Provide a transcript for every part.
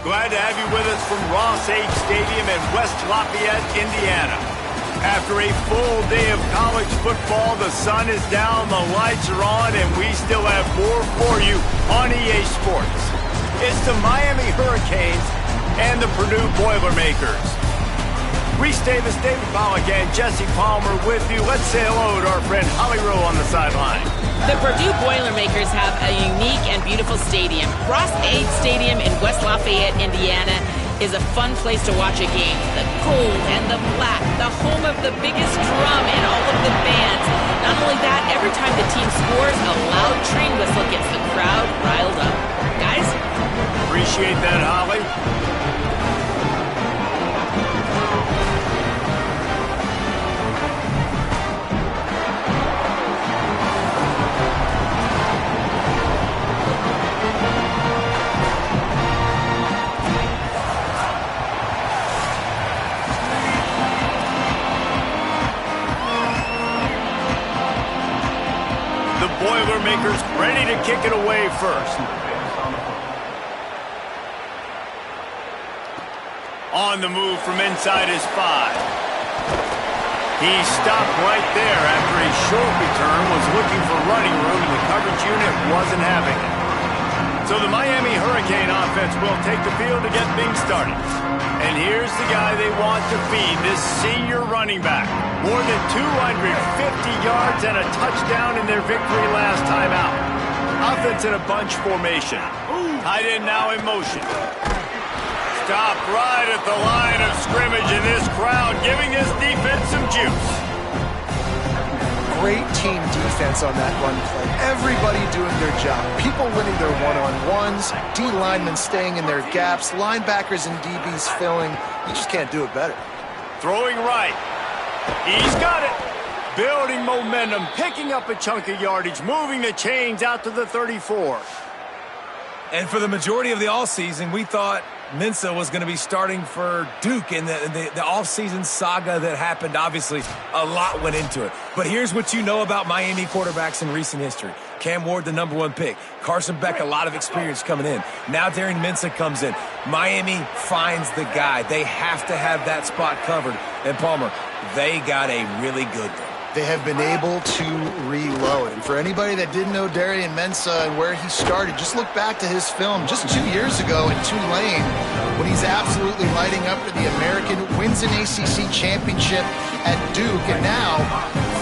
Glad to have you with us from Ross-Age Stadium in West Lafayette, Indiana. After a full day of college football, the sun is down, the lights are on, and we still have more for you on EA Sports. It's the Miami Hurricanes and the Purdue Boilermakers. Reese Davis, David Pollack, and Jesse Palmer with you. Let's say hello to our friend Holly Rowe on the sideline. The Purdue Boilermakers have a unique and beautiful stadium. Ross-Age Stadium in West Lafayette, Indiana is a fun place to watch a game. The gold and the black, the home of the biggest drum and all of the bands. Not only that, every time the team scores, a loud train whistle gets the crowd riled up. Guys? Appreciate that, Holly. Boilermakers ready to kick it away first. On the move from inside his 5. He stopped right there after a short return, was looking for running room, and the coverage unit wasn't having it. So the Miami Hurricane offense will take the field to get things started. And here's the guy they want to feed, this senior running back. More than 250 yards and a touchdown in their victory last time out. Offense in a bunch formation. Tight end now in motion. Stopped right at the line of scrimmage, and this crowd giving this defense some juice. Great team defense on that run play. Everybody doing their job. People winning their one-on-ones, D linemen staying in their gaps, linebackers and DBs filling. You just can't do it better. Throwing right. He's got it. Building momentum, picking up a chunk of yardage, moving the chains out to the 34. And for the majority of the offseason, we thought Nncfl was going to be starting for Duke in the offseason saga that happened. Obviously, a lot went into it. But here's what you know about Miami quarterbacks in recent history. Cam Ward, the #1 pick. Carson Beck, a lot of experience coming in. Now Darren Nncfl comes in. Miami finds the guy. They have to have that spot covered. And Palmer, they got a really good one. They have been able to reload. And for anybody that didn't know Darren Nncfl and where he started, just look back to his film just 2 years ago in Tulane when he's absolutely lighting up for the American, wins an ACC championship at Duke, and now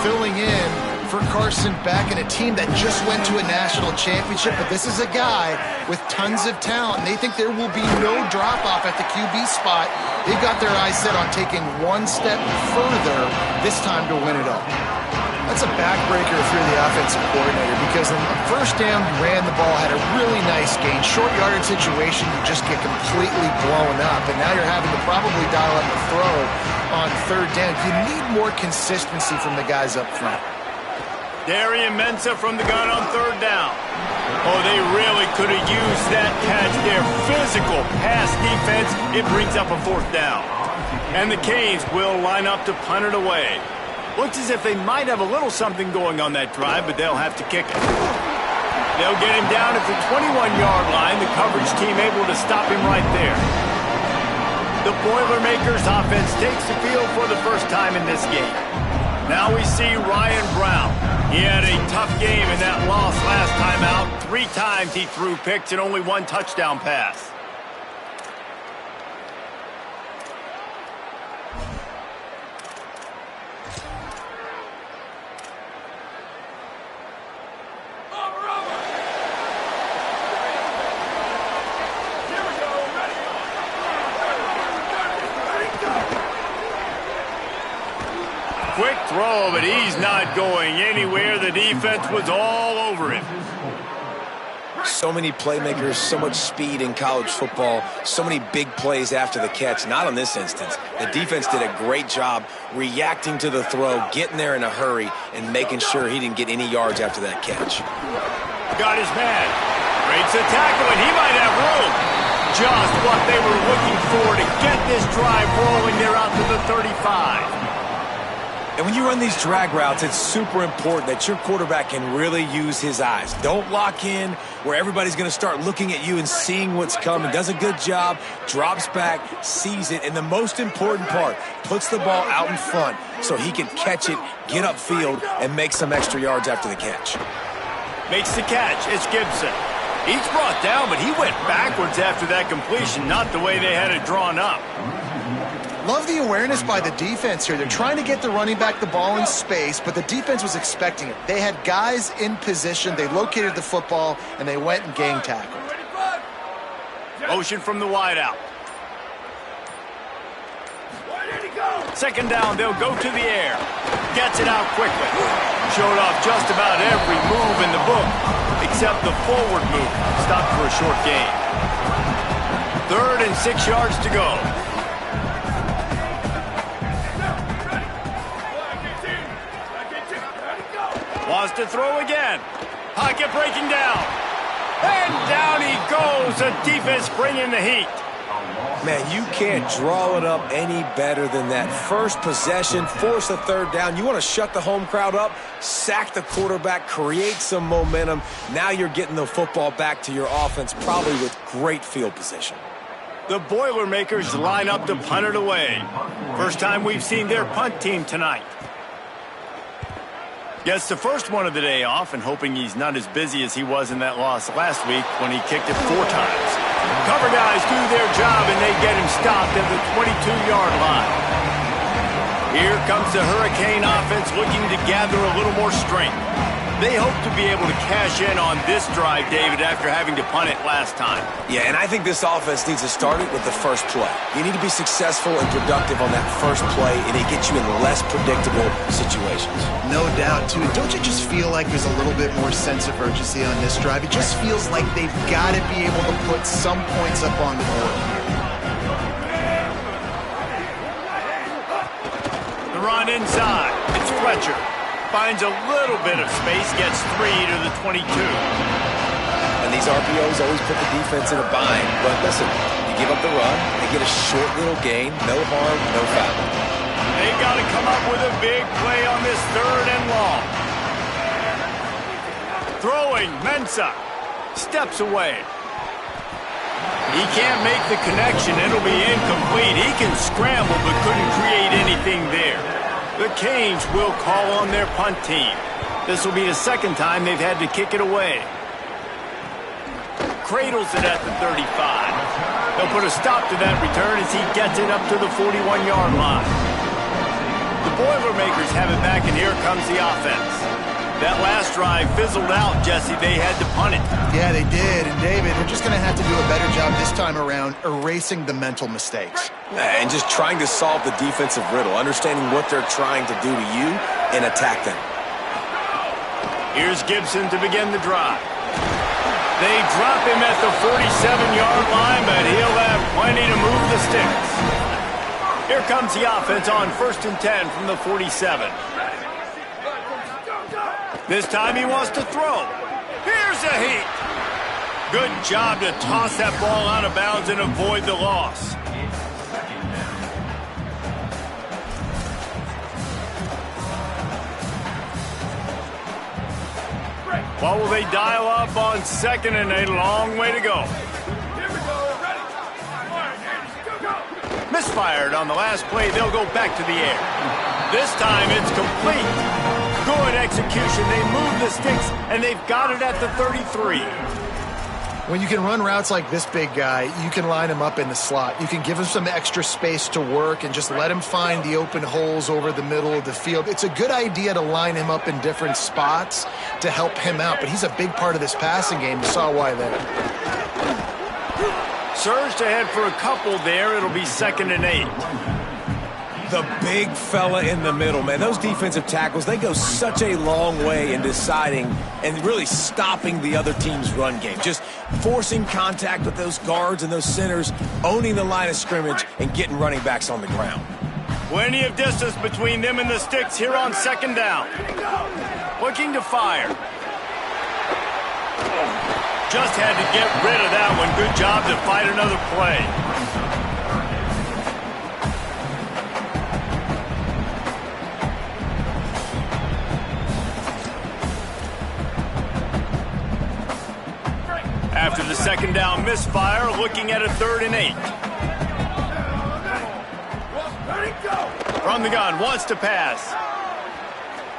filling in for Carson Beck and a team that just went to a national championship. But this is a guy with tons of talent, and they think there will be no drop-off at the QB spot. They've got their eyes set on taking one step further this time to win it all. That's a backbreaker if you're the offensive coordinator, because on the first down, you ran the ball, had a really nice gain. Short yardage situation, you just get completely blown up, and now you're having to probably dial up the throw on third down. You need more consistency from the guys up front. Darren Nncfl from the gun on third down. Oh, they really could have used that catch there. Physical pass defense. It brings up a fourth down. And the Canes will line up to punt it away. Looks as if they might have a little something going on that drive, but they'll have to kick it. They'll get him down at the 21-yard line. The coverage team able to stop him right there. The Boilermakers offense takes the field for the first time in this game. Now we see Ryan Brown. He had a tough game in that loss last time out. 3 times he threw picks and only 1 touchdown pass. Quick throw, but he's not going anywhere. The defense was all over him. So many playmakers, so much speed in college football, so many big plays after the catch. Not in this instance. The defense did a great job reacting to the throw, getting there in a hurry, and making sure he didn't get any yards after that catch. Got his man. Breaks a tackle, and he might have room. Just what they were looking for to get this drive rolling. They're out to the 35. And when you run these drag routes, it's super important that your quarterback can really use his eyes. Don't lock in where everybody's going to start looking at you and seeing what's coming. Does a good job, drops back, sees it, and the most important part, puts the ball out in front so he can catch it, get upfield, and make some extra yards after the catch. Makes the catch. It's Gibson. He's brought down, but he went backwards after that completion, not the way they had it drawn up. Love the awareness by the defense here. They're trying to get the running back the ball in space, but the defense was expecting it. They had guys in position. They located the football, and they went and gang tackled. Motion from the wideout. Second down, they'll go to the air. Gets it out quickly. Showed off just about every move in the book, except the forward move. Stopped for a short gain. 3rd and 6 yards to go. Wants to throw again. Pocket breaking down. And down he goes. The defense bringing the heat. Man, you can't draw it up any better than that. First possession, force a 3rd down. You want to shut the home crowd up, sack the quarterback, create some momentum. Now you're getting the football back to your offense, probably with great field position. The Boilermakers line up to punt it away. First time we've seen their punt team tonight. Gets the first one of the day off and hoping he's not as busy as he was in that loss last week when he kicked it 4 times. Cover guys do their job and they get him stopped at the 22-yard line. Here comes the Hurricane offense looking to gather a little more strength. They hope to be able to cash in on this drive, David, after having to punt it last time. Yeah, and I think this offense needs to start it with the first play. You need to be successful and productive on that first play, and it gets you in less predictable situations. No doubt, too. Don't you just feel like there's a little bit more sense of urgency on this drive? It just feels like they've got to be able to put some points up on the board here. The run inside. It's Fletcher. Finds a little bit of space, gets 3 to the 22. And these RPOs always put the defense in a bind. But listen, you give up the run, they get a short little gain, no harm, no foul. They got to come up with a big play on this 3rd and long. Throwing, Mensah. Steps away. He can't make the connection. It'll be incomplete. He can scramble but couldn't create anything there. The Canes will call on their punt team. This will be the 2nd time they've had to kick it away. Cradles it at the 35. They'll put a stop to that return as he gets it up to the 41-yard line. The Boilermakers have it back, and here comes the offense. That last drive fizzled out, Jesse. They had to punt it. Yeah, they did. And, David, they're just going to have to do a better job this time around erasing the mental mistakes. And just trying to solve the defensive riddle, understanding what they're trying to do to you and attack them. Here's Gibson to begin the drive. They drop him at the 47-yard line, but he'll have plenty to move the sticks. Here comes the offense on 1st and 10 from the 47. This time he wants to throw. Here's a heat. Good job to toss that ball out of bounds and avoid the loss. What will they dial up on 2nd and a long way to go? Misfired on the last play. They'll go back to the air. This time it's complete. Good execution. They move the sticks, and they've got it at the 33. When you can run routes like this big guy, you can line him up in the slot. You can give him some extra space to work and just let him find the open holes over the middle of the field. It's a good idea to line him up in different spots to help him out, but he's a big part of this passing game. You saw why there. Surged ahead for a couple there. It'll be 2nd and 8. The big fella in the middle, man. Those defensive tackles, they go such a long way in deciding and really stopping the other team's run game. Just forcing contact with those guards and those centers, owning the line of scrimmage, and getting running backs on the ground. Plenty of distance between them and the sticks here on 2nd down. Looking to fire. Just had to get rid of that one. Good job to fight another play. second down misfire, looking at a 3rd and 8. From the gun, wants to pass.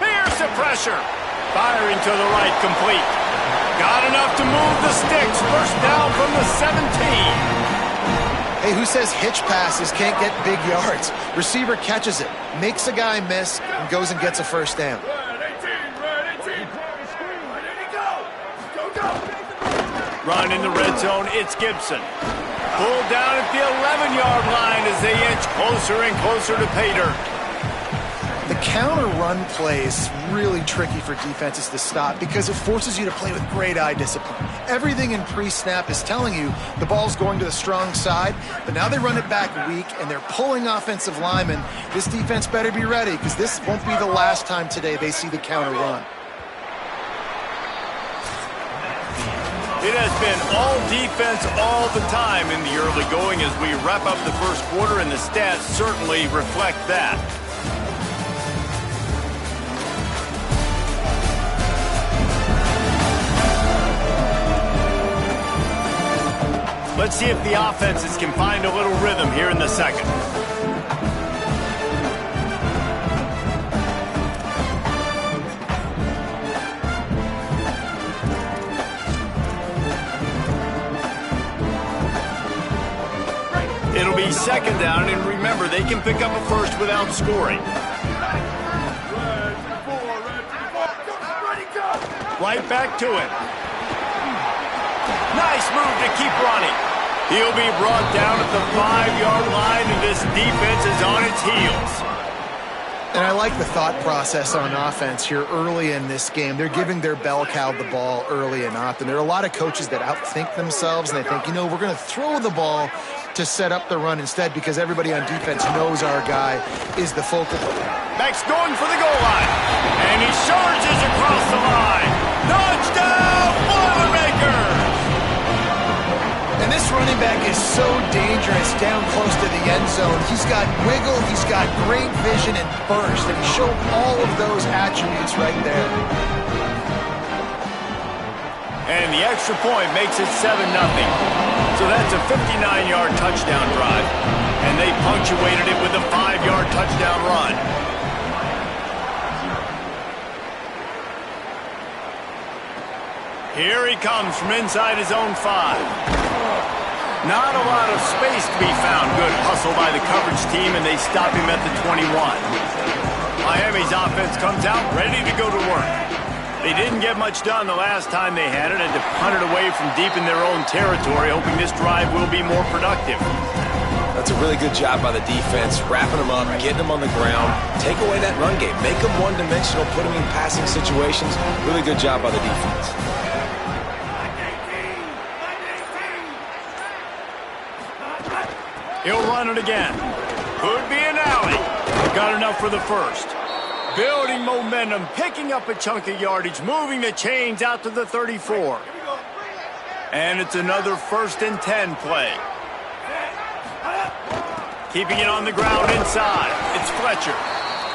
Here's the pressure. Firing to the right, complete. Got enough to move the sticks. First down from the 17. Hey, who says hitch passes can't get big yards? Receiver catches it, makes a guy miss, and goes and gets a first down. Run in the red zone, it's Gibson. Pulled down at the 11-yard line as they inch closer and closer to pay dirt. The counter run play is really tricky for defenses to stop because it forces you to play with great eye discipline. Everything in pre-snap is telling you the ball's going to the strong side, but now they run it back weak and they're pulling offensive linemen. This defense better be ready because this won't be the last time today they see the counter run. It has been all defense all the time in the early going as we wrap up the first quarter, and the stats certainly reflect that. Let's see if the offenses can find a little rhythm here in the second. It'll be second down, and remember, they can pick up a first without scoring. Right back to it. Nice move to keep running. He'll be brought down at the 5-yard line, and this defense is on its heels. And I like the thought process on offense here early in this game. They're giving their bell cow the ball early and often. There are a lot of coaches that outthink themselves, and they think, we're going to throw the ball to set up the run instead because everybody on defense knows our guy is the focal point. Max going for the goal line, and he surges across the line. Touchdown, Boilermakers! And this running back is so dangerous down close to the end zone. He's got wiggle, he's got great vision and burst, and he showed all of those attributes right there. And the extra point makes it 7-0. So that's a 59-yard touchdown drive. And they punctuated it with a 5-yard touchdown run. Here he comes from inside his own 5. Not a lot of space to be found. Good hustle by the coverage team, and they stop him at the 21. Miami's offense comes out ready to go to work. They didn't get much done the last time they had it, and to punt it away from deep in their own territory, hoping this drive will be more productive. That's a really good job by the defense, wrapping them up, getting them on the ground, take away that run game, make them one-dimensional, put them in passing situations. Really good job by the defense. He'll run it again. Could be an alley. Got enough for the first. Building momentum, picking up a chunk of yardage, moving the chains out to the 34. And it's another 1st and 10 play. Keeping it on the ground inside. It's Fletcher.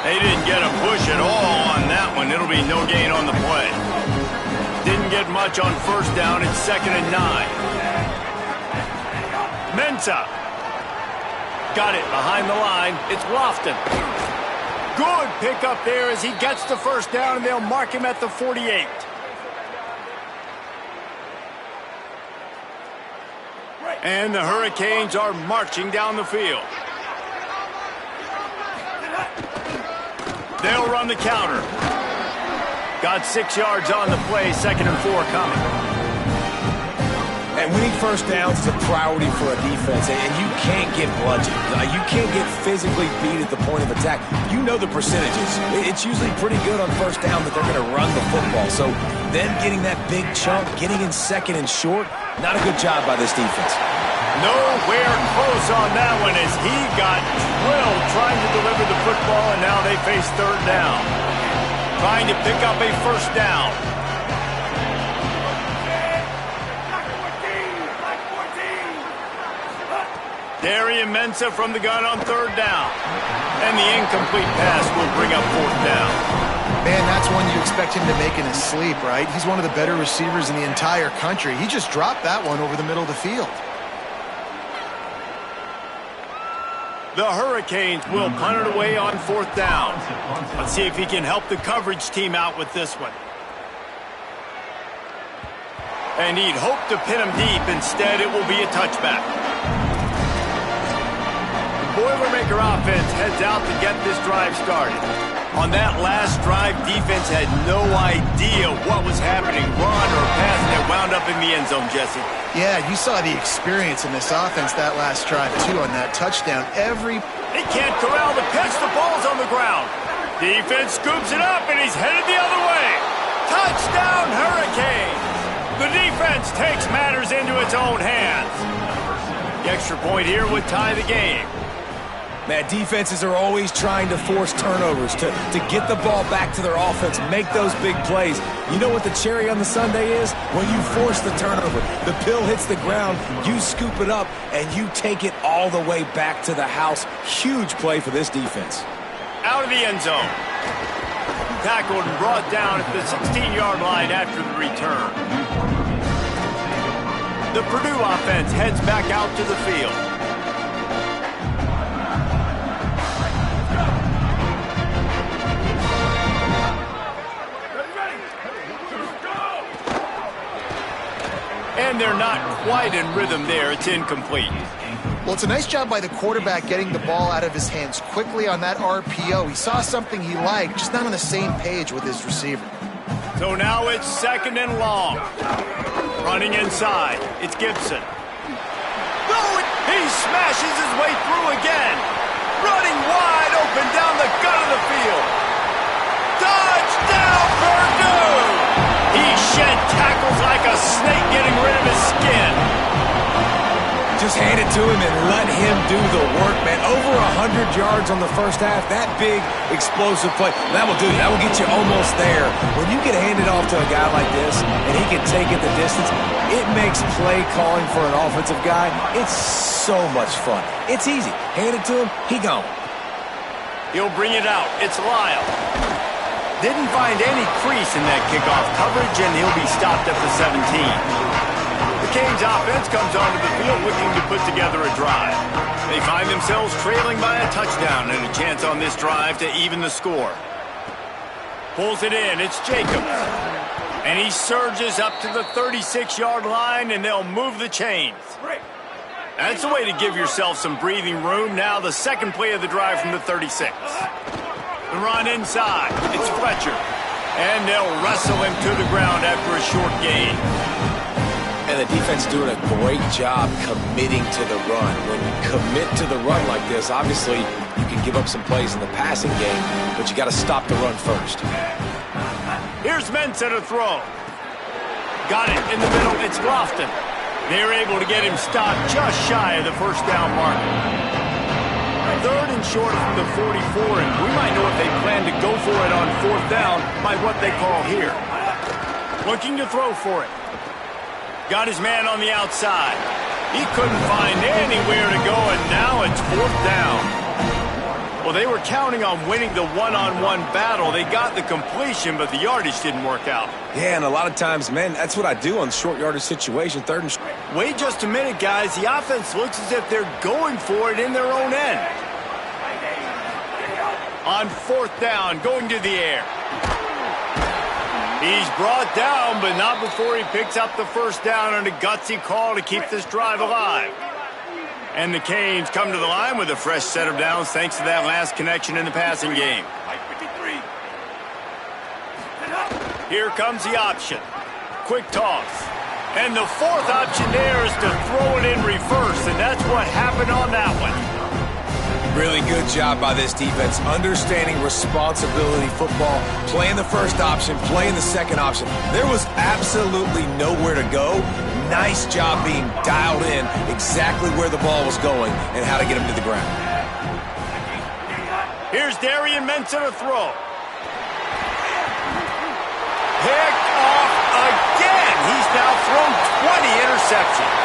They didn't get a push at all on that one. It'll be no gain on the play. Didn't get much on first down. It's 2nd and 9. Mensah. Got it behind the line. It's Lofton. Good pickup there as he gets the first down, and they'll mark him at the 48. And the Hurricanes are marching down the field. They'll run the counter. Got 6 yards on the play, 2nd and 4 coming. And winning first downs is a priority for a defense, and you can't get bludgeoned. You can't get physically beat at the point of attack. You know the percentages. It's usually pretty good on first down that they're going to run the football. So them getting that big chunk, getting in 2nd and short, not a good job by this defense. Nowhere close on that one as he got drilled trying to deliver the football, and now they face 3rd down. Trying to pick up a first down. Darian Mensah from the gun on 3rd down. And the incomplete pass will bring up 4th down. Man, that's one you expect him to make in his sleep, right? He's one of the better receivers in the entire country. He just dropped that one over the middle of the field. The Hurricanes will punt it away on 4th down. Let's see if he can help the coverage team out with this one. And he'd hope to pin him deep. Instead, it will be a touchback. The Boilermaker offense heads out to get this drive started. On that last drive, defense had no idea what was happening, run or pass, that wound up in the end zone, Jesse. Yeah, you saw the experience in this offense that last drive, too, on that touchdown. They can't corral the pitch. The ball's on the ground. Defense scoops it up, and he's headed the other way. Touchdown, Hurricanes! The defense takes matters into its own hands. The extra point here would tie the game. Man, defenses are always trying to force turnovers to get the ball back to their offense, make those big plays. You know what the cherry on the sundae is? When you force the turnover, the pill hits the ground, you scoop it up, and you take it all the way back to the house. Huge play for this defense. Out of the end zone. Tackled and brought down at the 16-yard line after the return. The Purdue offense heads back out to the field. And they're not quite in rhythm there. It's incomplete. Well, it's a nice job by the quarterback getting the ball out of his hands quickly on that RPO. He saw something he liked, just not on the same page with his receiver. So now it's 2nd and long. Running inside, it's Gibson. Oh, he smashes his way through again. Running wide open down the gut of the field. Touchdown, Purdue! He shed tackles like a snake getting rid of his skin. Just hand it to him and let him do the work, man. Over 100 yards on the first half. That big, explosive play. That will do you. That will get you almost there. When you get handed off to a guy like this and he can take it the distance, it makes play calling for an offensive guy, it's so much fun. It's easy. Hand it to him, he gone. He'll bring it out. It's Lyle. Didn't find any crease in that kickoff coverage, and he'll be stopped at the 17. The Canes offense comes onto the field looking to put together a drive. They find themselves trailing by a touchdown and a chance on this drive to even the score. Pulls it in. It's Jacobs. And he surges up to the 36-yard line, and they'll move the chains. That's a way to give yourself some breathing room. Now the second play of the drive from the 36. The run inside. It's Fletcher. And they'll wrestle him to the ground after a short gain. And the defense doing a great job committing to the run. When you commit to the run like this, obviously you can give up some plays in the passing game, but you got to stop the run first. Here's Mensah to throw. Got it in the middle. It's Lofton. They're able to get him stopped just shy of the first down marker. 3rd and short from the 44, and we might know if they plan to go for it on 4th down by what they call here. Looking to throw for it. Got his man on the outside. He couldn't find anywhere to go, and now it's 4th down. Well, they were counting on winning the one-on-one battle. They got the completion, but the yardage didn't work out. Yeah, and a lot of times, man, that's what I do on short yardage situation, 3rd and short. Wait just a minute, guys. The offense looks as if they're going for it in their own end. On 4th down, going to the air. He's brought down, but not before he picks up the first down on a gutsy call to keep this drive alive. And the Canes come to the line with a fresh set of downs thanks to that last connection in the passing game. Here comes the option. Quick toss. And the 4th option there is to throw it in reverse, and that's what happened on that one. Really good job by this defense, understanding responsibility football, playing the first option, playing the second option. There was absolutely nowhere to go. Nice job being dialed in exactly where the ball was going and how to get him to the ground. Here's Darian Mensah to throw. Picked off again. He's now thrown 20 interceptions.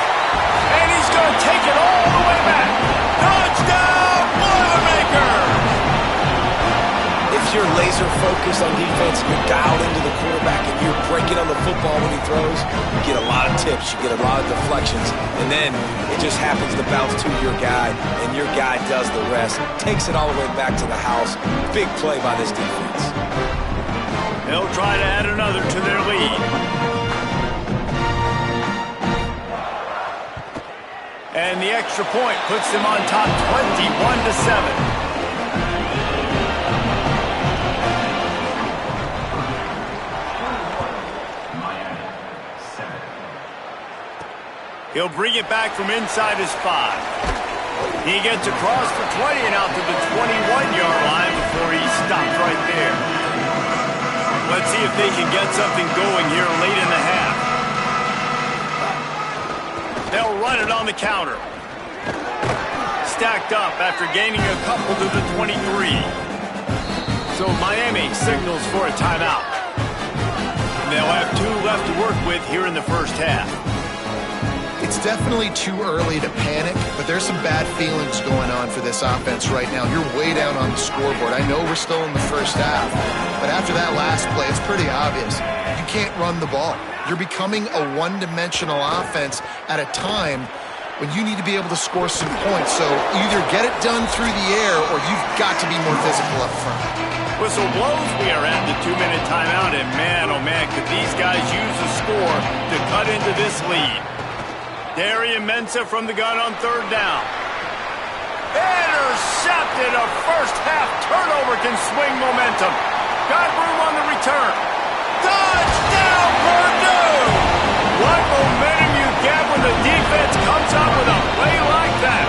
And he's going to take it all the way back. Touchdown, Boilermaker! If you're laser focused focused on defense, you're dialed into the quarterback, and you're breaking on the football when he throws, you get a lot of tips, you get a lot of deflections, and then it just happens to bounce to your guy, and your guy does the rest, takes it all the way back to the house. Big play by this defense. They'll try to add another to their lead. And the extra point puts them on top 21-7. He'll bring it back from inside his 5. He gets across for 20 and out to the 21-yard line before he stops right there. Let's see if they can get something going here late in the half. They'll run it on the counter. Stacked up after gaining a couple to the 23. So Miami signals for a timeout. They'll have 2 left to work with here in the first half. It's definitely too early to panic, but there's some bad feelings going on for this offense right now. You're way down on the scoreboard. I know we're still in the first half, but after that last play, it's pretty obvious. You can't run the ball. You're becoming a one-dimensional offense at a time when you need to be able to score some points. So either get it done through the air or you've got to be more physical up front. Whistle blows. We are at the 2-minute timeout, and man, oh man, could these guys use a score to cut into this lead. Darian Mensah from the gun on 3rd down. Intercepted. A first-half turnover can swing momentum. Got room on the return. Touchdown, Purdue! What momentum you get when the defense comes up with a play like that.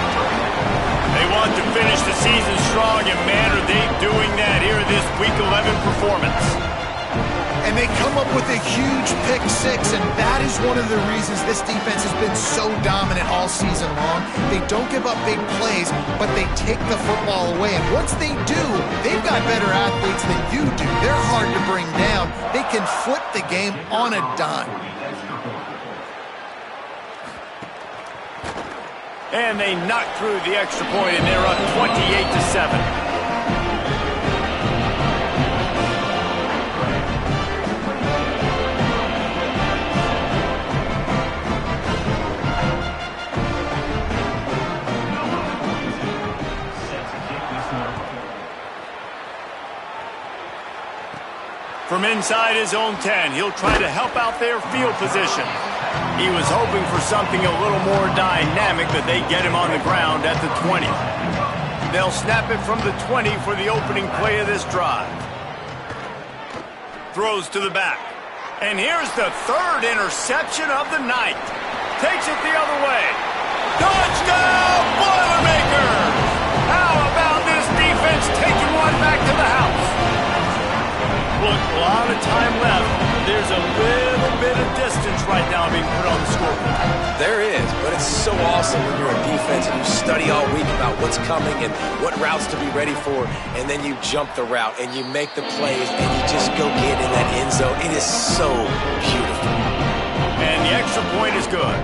They want to finish the season strong, and man, are they doing that here in this Week 11 performance. And they come up with a huge pick 6, and that is one of the reasons this defense has been so dominant all season long. They don't give up big plays, but they take the football away. And once they do, they've got better athletes than you do. They're hard to bring down. They can flip the game on a dime. And they knock through the extra point, and they're up 28-7. From inside his own 10, he'll try to help out their field position. He was hoping for something a little more dynamic, but they get him on the ground at the 20. They'll snap it from the 20 for the opening play of this drive. Throws to the back. And here's the 3rd interception of the night. Takes it the other way. Touchdown, Boilermakers! How about this defense taking one back to the house? Look, a lot of time left. There's a little bit of distance right now being put on the scoreboard. There is, but it's so awesome when you're a defense and you study all week about what's coming and what routes to be ready for, and then you jump the route and you make the plays and you just go get in that end zone. It is so beautiful. And the extra point is good.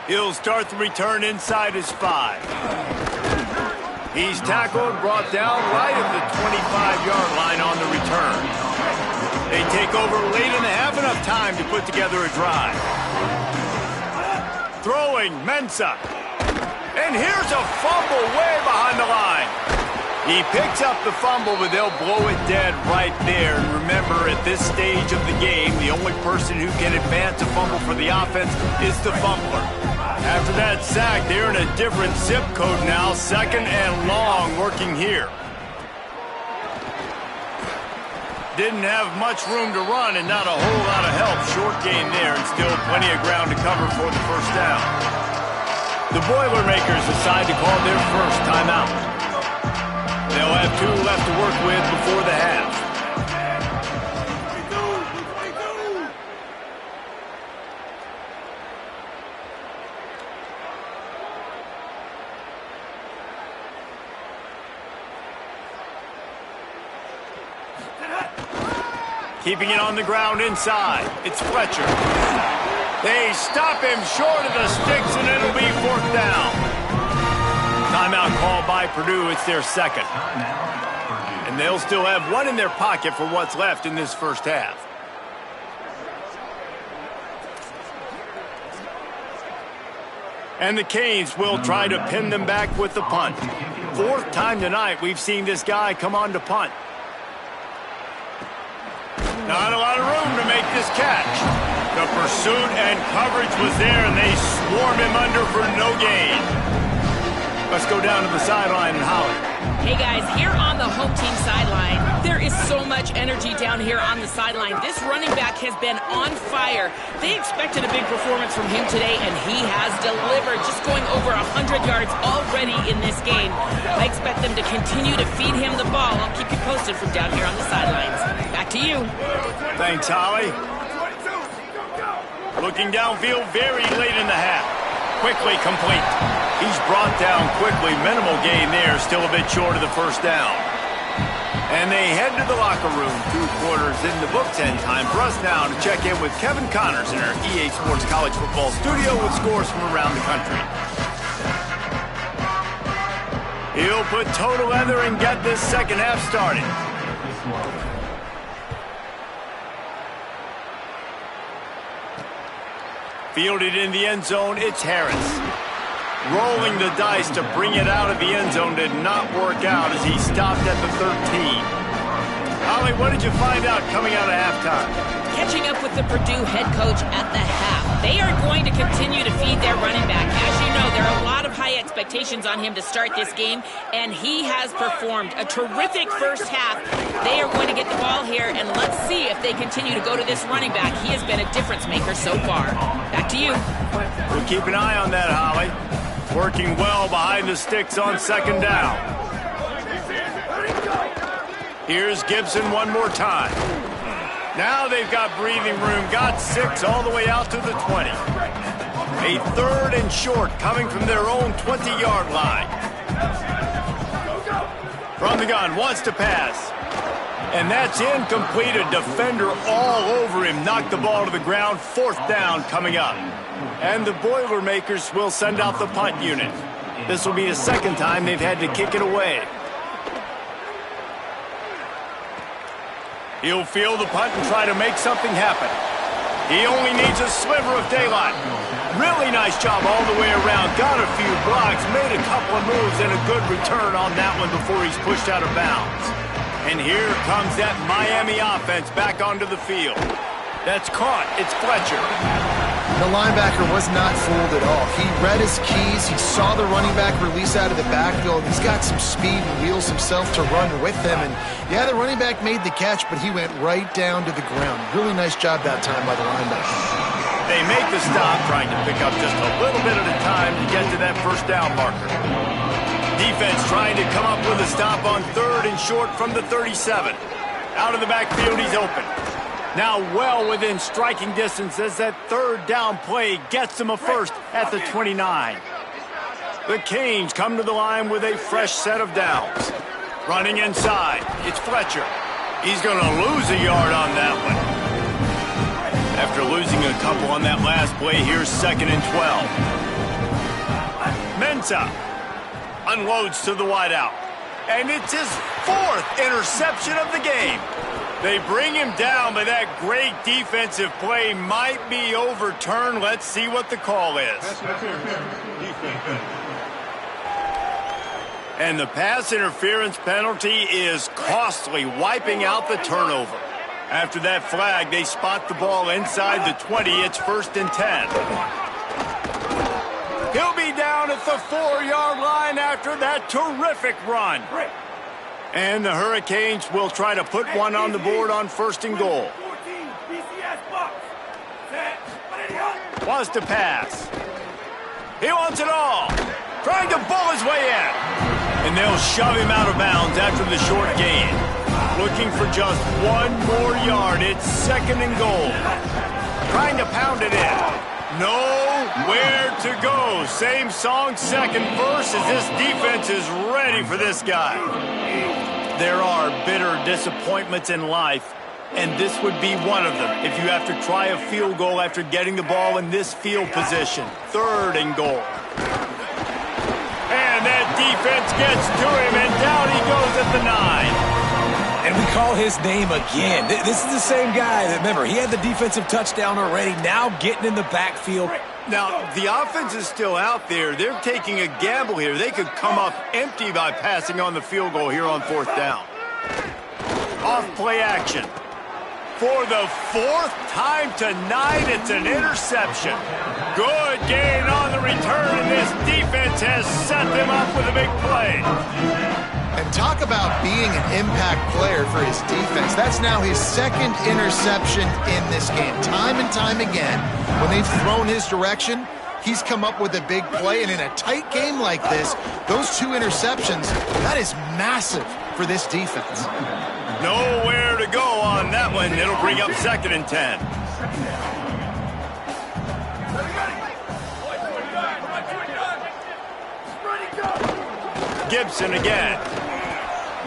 He'll start the return inside his 5. He's tackled, brought down right at the 25-yard line on the return. They take over late in the half, enough time to put together a drive. Throwing, Mensah. And here's a fumble way behind the line. He picks up the fumble, but they'll blow it dead right there. And remember, at this stage of the game, the only person who can advance a fumble for the offense is the fumbler. After that sack, they're in a different zip code now, 2nd and long working here. Didn't have much room to run and not a whole lot of help. Short gain there and still plenty of ground to cover for the first down. The Boilermakers decide to call their first timeout. They'll have 2 left to work with before the half. Keeping it on the ground inside. It's Fletcher. They stop him short of the sticks, and it'll be 4th down. Timeout called by Purdue. It's their second. And they'll still have one in their pocket for what's left in this first half. And the Canes will try to pin them back with the punt. Fourth time tonight we've seen this guy come on to punt. Not a lot of room to make this catch. The pursuit and coverage was there, and they swarm him under for no gain. Let's go down to the sideline and holler. Hey guys, here on the home team sideline, there is so much energy down here on the sideline. This running back has been on fire. They expected a big performance from him today, and he has delivered, just going over 100 yards already in this game. I expect them to continue to feed him the ball. I'll keep you posted from down here on the sidelines. Back to you. Thanks, Holly. Looking downfield very late in the half. Quickly complete. He's brought down quickly. Minimal gain there. Still a bit short of the first down. And they head to the locker room. 2 quarters in the books, and time for us now to check in with Kevin Connors in our EA Sports College Football studio with scores from around the country. He'll put total leather and get this second half started. Fielded in the end zone, it's Harris. Rolling the dice to bring it out of the end zone did not work out as he stopped at the 13. Holly, what did you find out coming out of halftime? Catching up with the Purdue head coach at the half. They are going to continue to feed their running back. As you know, there are a lot of high expectations on him to start this game, and he has performed a terrific first half. They are going to get the ball here, and let's see if they continue to go to this running back. He has been a difference maker so far. Back to you. We'll keep an eye on that, Holly. Working well behind the sticks on second down. Here's Gibson one more time. Now they've got breathing room. Got 6 all the way out to the 20. A third and short coming from their own 20-yard line. From the gun, wants to pass. And that's incomplete. A defender all over him. Knocked the ball to the ground. 4th down coming up. And the Boilermakers will send out the punt unit. This will be the second time they've had to kick it away. He'll field the punt and try to make something happen. He only needs a sliver of daylight. Really nice job all the way around. Got a few blocks, made a couple of moves, and a good return on that one before he's pushed out of bounds. And here comes that Miami offense back onto the field. That's caught. It's Fletcher. The linebacker was not fooled at all. He read his keys. He saw the running back release out of the backfield. He's got some speed and wheels himself to run with them. And yeah, the running back made the catch, but he went right down to the ground. Really nice job that time by the linebacker. They make the stop, trying to pick up just a little bit at a time to get to that first down marker. Defense trying to come up with a stop on 3rd and short from the 37. Out of the backfield, he's open. Now well within striking distance as that 3rd down play gets him a first at the 29. The Canes come to the line with a fresh set of downs. Running inside, it's Fletcher. He's going to lose a yard on that one. After losing a couple on that last play, here's 2nd and 12. Mensah unloads to the wideout. And it's his 4th interception of the game. They bring him down, but that great defensive play might be overturned. Let's see what the call is. And the pass interference penalty is costly, wiping out the turnover. After that flag, they spot the ball inside the 20. It's 1st and 10. He'll be down at the 4-yard line after that terrific run. And the Hurricanes will try to put one on the board on 1st and goal. Wants to pass. He wants it all. Trying to bull his way in. And they'll shove him out of bounds after the short gain. Looking for just 1 more yard. It's 2nd and goal. Trying to pound it in. Nowhere to go. Same song, second verse, as this defense is ready for this guy. There are bitter disappointments in life, and this would be one of them if you have to try a field goal after getting the ball in this field position. 3rd and goal. And and that defense gets to him, and down he goes at the 9. And we call his name again. This is the same guy that, remember, he had the defensive touchdown already, now getting in the backfield. Now, the offense is still out there. They're taking a gamble here. They could come up empty by passing on the field goal here on 4th down. Off play action. For the 4th time tonight, it's an interception. Good gain on the return, and this defense has set them up with a big play. And talk about being an impact player for his defense. That's now his 2nd interception in this game. Time and time again, when they've thrown his direction, he's come up with a big play. And in a tight game like this, those 2 interceptions, that is massive for this defense. Nowhere to go on that one. It'll bring up 2nd and 10. Gibson again.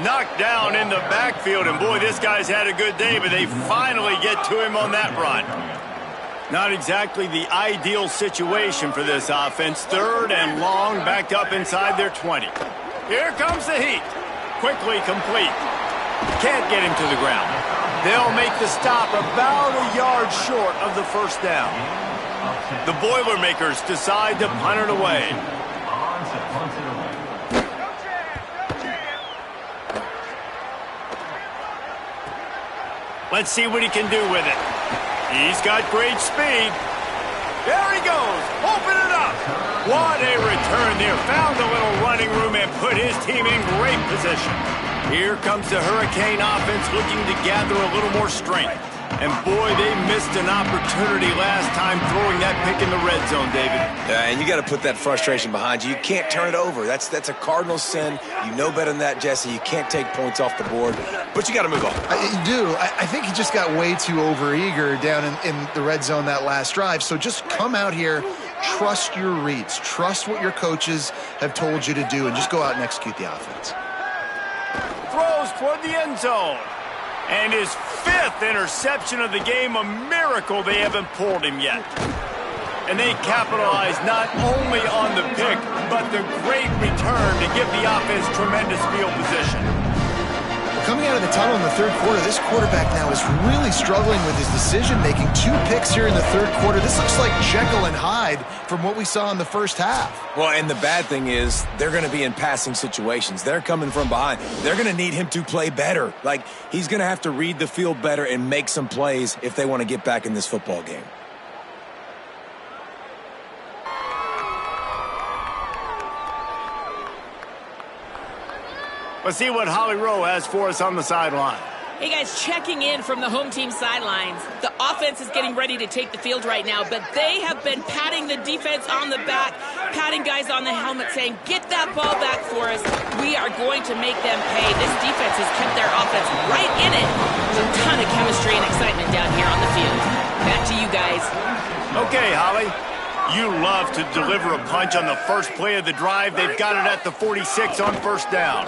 Knocked down in the backfield, and boy, this guy's had a good day, but they finally get to him on that run. Not exactly the ideal situation for this offense. 3rd and long, backed up inside their 20. Here comes the heat. Quickly complete. Can't get him to the ground. They'll make the stop about a yard short of the 1st down. The Boilermakers decide to punt it away. Let's see what he can do with it. He's got great speed. There he goes. Open it up. What a return there. Found a little running room and put his team in great position. Here comes the Hurricane offense looking to gather a little more strength. And boy, they missed an opportunity last time throwing that pick in the red zone, David. And you got to put that frustration behind you. You can't turn it over. That's a cardinal sin. You know better than that, Jesse. You can't take points off the board, but you got to move on. You do. I think he just got way too overeager down in the red zone that last drive. So just come out here, trust your reads, trust what your coaches have told you to do, and just go out and execute the offense. Throws toward the end zone. And his 5th interception of the game, a miracle they haven't pulled him yet. And they capitalize not only on the pick, but the great return to give the offense tremendous field position. Coming out of the tunnel in the 3rd quarter, this quarterback now is really struggling with his decision-making. 2 picks here in the 3rd quarter. This looks like Jekyll and Hyde from what we saw in the 1st half. Well, and the bad thing is they're going to be in passing situations. They're coming from behind. They're going to need him to play better. Like, he's going to have to read the field better and make some plays if they want to get back in this football game. Let's see what Holly Rowe has for us on the sideline. Hey guys, checking in from the home team sidelines. The offense is getting ready to take the field right now, but they have been patting the defense on the back, patting guys on the helmet, saying, get that ball back for us. We are going to make them pay. This defense has kept their offense right in it. There's a ton of chemistry and excitement down here on the field. Back to you guys. Okay, Holly. You love to deliver a punch on the first play of the drive. They've got it at the 46 on 1st down.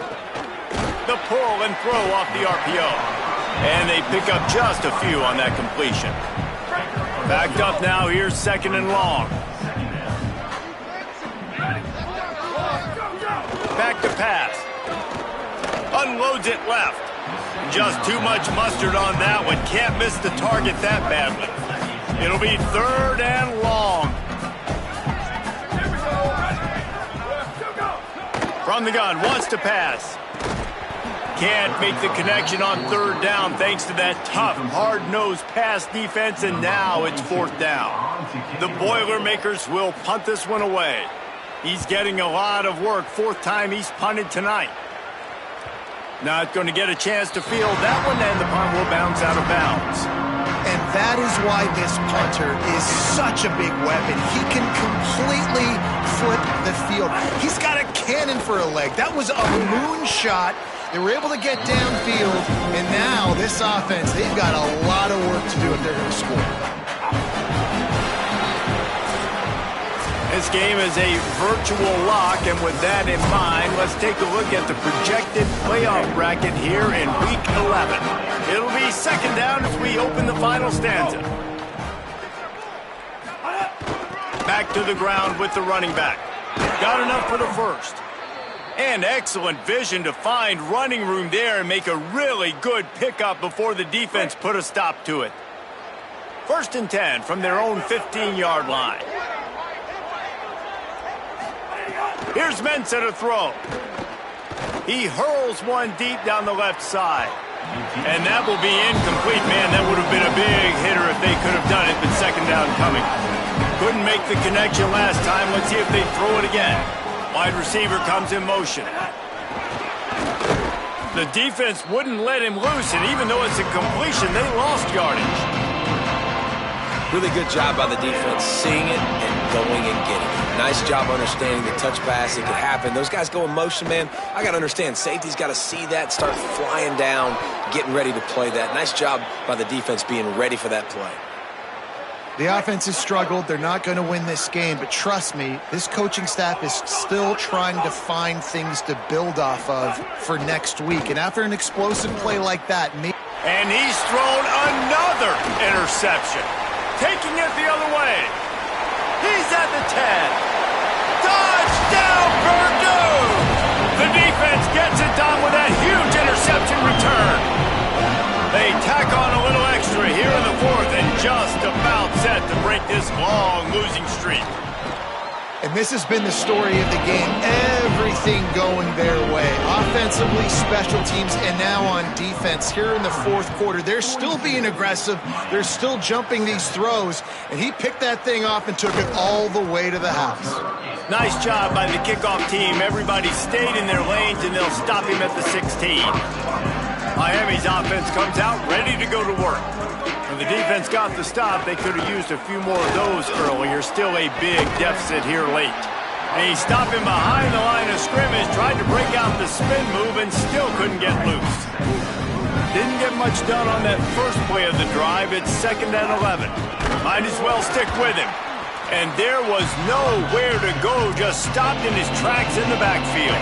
The pull and throw off the RPO. And they pick up just a few on that completion. Backed up now, here's 2nd and long. Back to pass. Unloads it left. Just too much mustard on that one. Can't miss the target that badly. It'll be 3rd and long. From the gun, wants to pass. Can't make the connection on 3rd down thanks to that tough, hard-nosed pass defense, and now it's 4th down. The Boilermakers will punt this one away. He's getting a lot of work. 4th time he's punted tonight. Not going to get a chance to field that one, and the punt will bounce out of bounds. And that is why this punter is such a big weapon. He can completely flip the field. He's got a cannon for a leg. That was a moonshot. They were able to get downfield, and now this offense, they've got a lot of work to do if they're going to score. This game is a virtual lock, and with that in mind, let's take a look at the projected playoff bracket here in Week 11. It'll be 2nd down as we open the final stanza. Back to the ground with the running back. Got enough for the first. And excellent vision to find running room there and make a really good pickup before the defense put a stop to it. 1st and 10 from their own 15-yard line. Here's Mensah to throw. He hurls one deep down the left side. And that will be incomplete. Man, that would have been a big hitter if they could have done it, but 2nd down coming. Couldn't make the connection last time. Let's see if they throw it again. Wide receiver comes in motion. The defense wouldn't let him loose, and even though it's a completion, they lost yardage. Really good job by the defense, seeing it and going and getting it. Nice job understanding the touch pass. It could happen. Those guys go in motion, man. I got to understand. Safety's got to see that, start flying down, getting ready to play that. Nice job by the defense being ready for that play. The offense has struggled. They're not going to win this game, but trust me, this coaching staff is still trying to find things to build off of for next week. And after an explosive play like that, and he's thrown another interception, taking it the other way. He's at the 10. Touchdown, Purdue! The defense gets it done with that huge interception return. They tack on a little extra here in the 4th and just about set to break this long losing streak. And this has been the story of the game. Everything going their way. Offensively, special teams, and now on defense. Here in the 4th quarter, they're still being aggressive. They're still jumping these throws. And he picked that thing off and took it all the way to the house. Nice job by the kickoff team. Everybody stayed in their lanes, and they'll stop him at the 16. Miami's offense comes out ready to go to work. When the defense got the stop, they could have used a few more of those earlier. Still a big deficit here late. And he's stopping behind the line of scrimmage, tried to break out the spin move, and still couldn't get loose. Didn't get much done on that first play of the drive. It's 2nd and 11. Might as well stick with him. And there was nowhere to go, just stopped in his tracks in the backfield.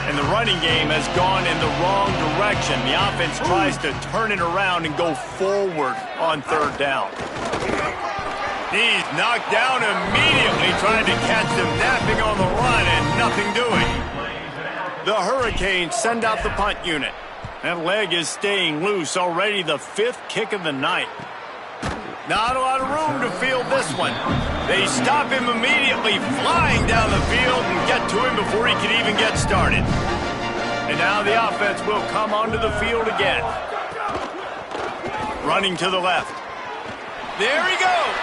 And the running game has gone in the wrong direction. The offense tries to turn it around and go forward on 3rd down. He's knocked down immediately, trying to catch them napping on the run and nothing doing. The Hurricanes send out the punt unit. That leg is staying loose, already the 5th kick of the night. Not a lot of room to field this one. They stop him immediately, flying down the field and get to him before he can even get started. And now the offense will come onto the field again. Running to the left. There he goes.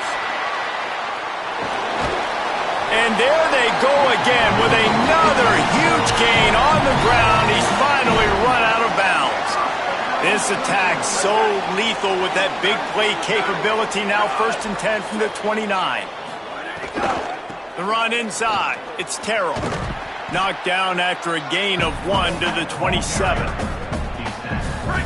And there they go again with another huge gain on the ground. He's finally run out of bounds. This attack so lethal with that big play capability. Now 1st and 10 from the 29. The run inside. It's Terrell. Knocked down after a gain of 1 to the 27.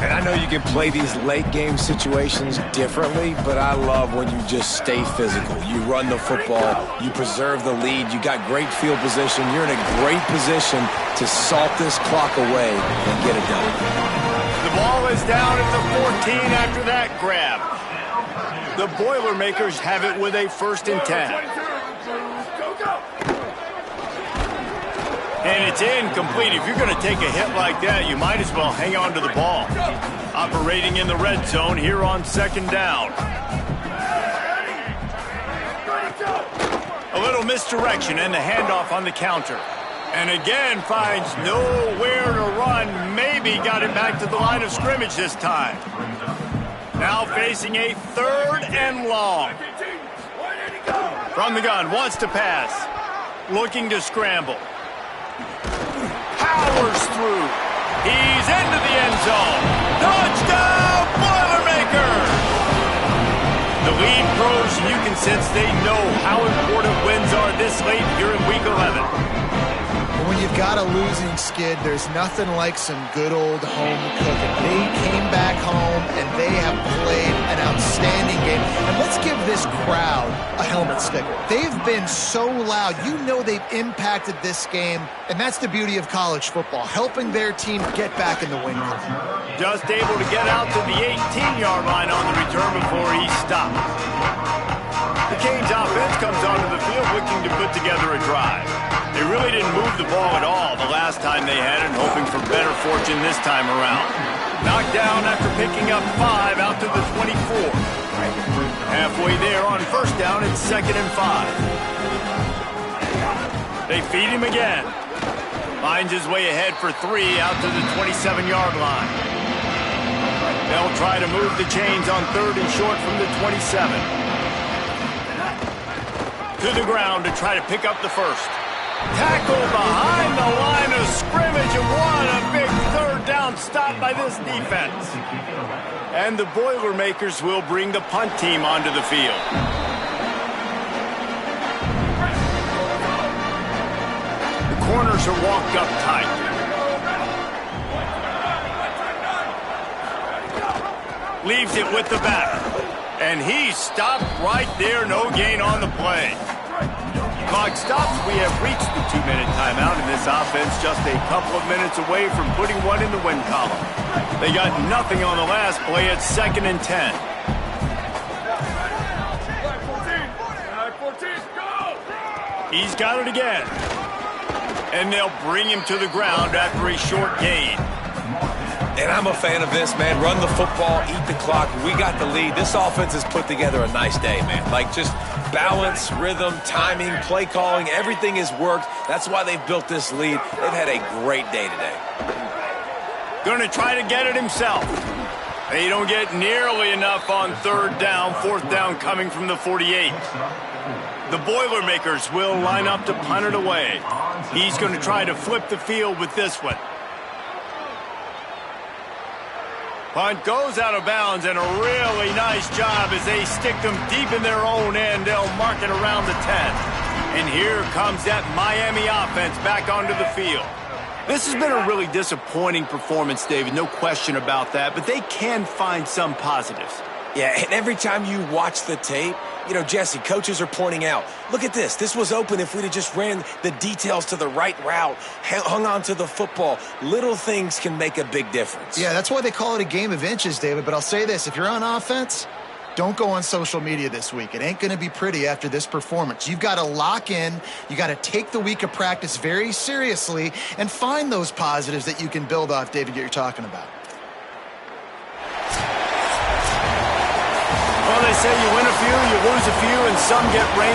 And I know you can play these late game situations differently, but I love when you just stay physical. You run the football, you preserve the lead, you got great field position, you're in a great position to salt this clock away and get it done. The ball is down at the 14 after that grab. The Boilermakers have it with a 1st and 10. And it's incomplete. If you're going to take a hit like that, you might as well hang on to the ball. Operating in the red zone here on 2nd down. A little misdirection and the handoff on the counter. And again finds nowhere to run. Maybe got it back to the line of scrimmage this time. Now facing a 3rd and long. From the gun, wants to pass. Looking to scramble. Powers through. He's into the end zone. Touchdown, Boilermakers! The lead grows, and you can sense they know how important wins are this late here in Week 11. When you've got a losing skid, there's nothing like some good old home cooking. They came back home, and they have played an outstanding game. And let's give this crowd a helmet sticker. They've been so loud. You know they've impacted this game, and that's the beauty of college football, helping their team get back in the win column. Just able to get out to the 18-yard line on the return before he stopped. The Canes offense comes onto the field looking to put together a drive. They really didn't move the ball at all the last time they had it, hoping for better fortune this time around. Knocked down after picking up 5 out to the 24. Halfway there on first down, it's 2nd and 5. They feed him again. Finds his way ahead for 3 out to the 27-yard line. They'll try to move the chains on 3rd and short from the 27. To the ground to try to pick up the first. Tackle behind the line of scrimmage, and what a big 3rd down stop by this defense. And the Boilermakers will bring the punt team onto the field. The corners are walked up tight. Leaves it with the back. And he stopped right there, no gain on the play. Clock stops. We have reached the 2-minute timeout, and this offense just a couple of minutes away from putting one in the win column. They got nothing on the last play at 2nd and 10. He's got it again. And they'll bring him to the ground after a short gain. And I'm a fan of this, man. Run the football, eat the clock. We got the lead. This offense has put together a nice day, man. Like, just balance, rhythm, timing, play calling, everything has worked. That's why they've built this lead. They've had a great day today. Going to try to get it himself. They don't get nearly enough on 3rd down, 4th down coming from the 48. The Boilermakers will line up to punt it away. He's going to try to flip the field with this one. Punt goes out of bounds, and a really nice job as they stick them deep in their own end. They'll mark it around the 10. And here comes that Miami offense back onto the field. This has been a really disappointing performance, David, no question about that, but they can find some positives. Yeah, and every time you watch the tape, you know, Jesse, coaches are pointing out, look at this. This was open if we'd have just ran the details to the right route, hung on to the football. Little things can make a big difference. Yeah, that's why they call it a game of inches, David. But I'll say this, if you're on offense, don't go on social media this week. It ain't going to be pretty after this performance. You've got to lock in. You got to take the week of practice very seriously and find those positives that you can build off, David, that you're talking about. Well, they say you win a few, you lose a few, and some get rain.